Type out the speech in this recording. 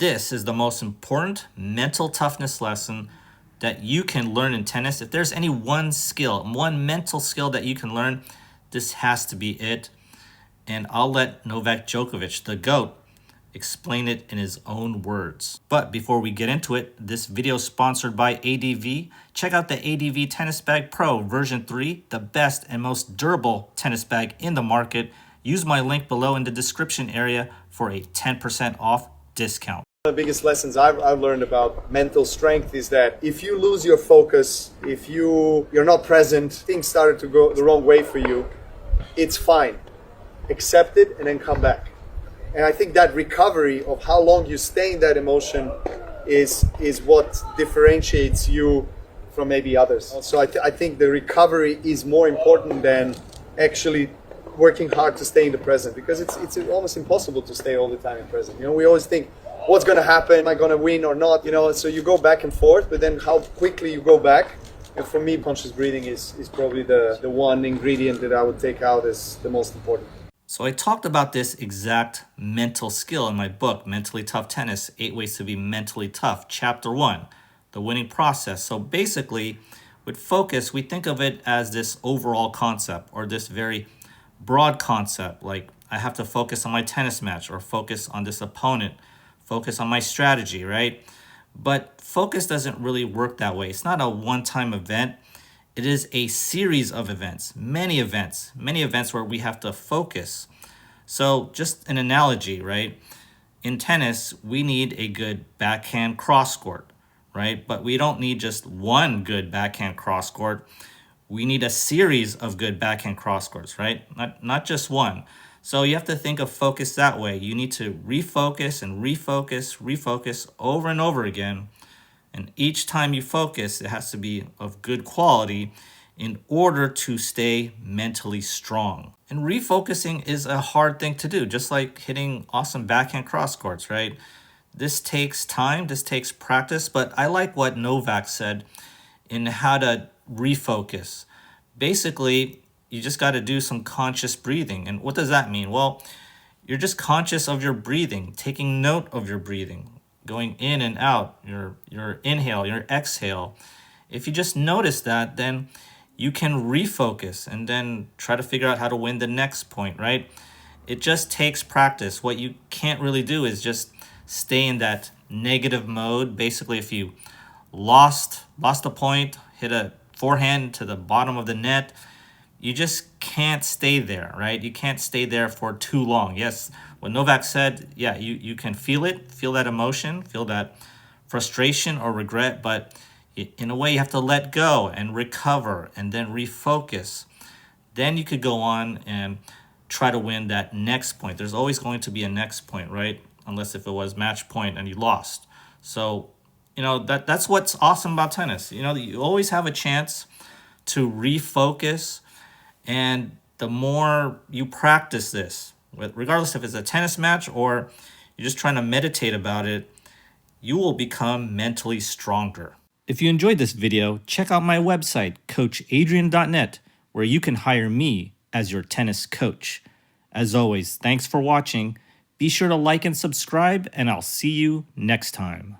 This is the most important mental toughness lesson that you can learn in tennis. If there's any one skill, one mental skill that you can learn, this has to be it. And I'll let Novak Djokovic, the GOAT, explain it in his own words. But before we get into it, this video is sponsored by ADV. Check out the ADV Tennis Bag Pro version 3, the best and most durable tennis bag in the market. Use my link below in the description area for a 10% off discount. One of the biggest lessons I've learned about mental strength is that if you lose your focus, if you're not present, things started to go the wrong way for you, it's fine. Accept it and then come back. And I think that recovery of how long you stay in that emotion is what differentiates you from maybe others. So I think the recovery is more important than actually working hard to stay in the present, because it's almost impossible to stay all the time in present. You know, we always think, what's going to happen? Am I going to win or not? You know, so you go back and forth, but then how quickly you go back. And for me, conscious breathing is probably the one ingredient that I would take out as the most important. So I talked about this exact mental skill in my book, Mentally Tough Tennis, 8 Ways to be Mentally Tough, Chapter 1, The Winning Process. So basically, with focus, we think of it as this overall concept, or this very broad concept, like I have to focus on my tennis match, or focus on this opponent, focus on my strategy, right? But focus doesn't really work that way. It's not a one-time event. It is a series of events, many events where we have to focus. So just an analogy, right? In tennis, we need a good backhand cross court, right? But we don't need just one good backhand cross court. We need a series of good backhand cross courts, right? Not just one. So you have to think of focus that way. You need to refocus and refocus over and over again. And each time you focus, it has to be of good quality in order to stay mentally strong. And refocusing is a hard thing to do, just like hitting awesome backhand cross courts, right? This takes time, this takes practice, but I like what Novak said in how to refocus. Basically, you just got to do some conscious breathing. And what does that mean? Well, you're just conscious of your breathing, taking note of your breathing, going in and out, your inhale, your exhale. If you just notice that, then you can refocus and then try to figure out how to win the next point, right? It just takes practice. What you can't really do is just stay in that negative mode. Basically, if you lost a point, hit a forehand to the bottom of the net, you just can't stay there, right? You can't stay there for too long. Yes, what Novak said, yeah, you can feel it, feel that emotion, feel that frustration or regret, but in a way you have to let go and recover and then refocus. Then you could go on and try to win that next point. There's always going to be a next point, right? Unless if it was match point and you lost. So, you know, that's what's awesome about tennis. You know, you always have a chance to refocus. And the more you practice this, regardless if it's a tennis match or you're just trying to meditate about it, you will become mentally stronger. If you enjoyed this video, check out my website, coachadrian.net, where you can hire me as your tennis coach. As always, thanks for watching. Be sure to like and subscribe, and I'll see you next time.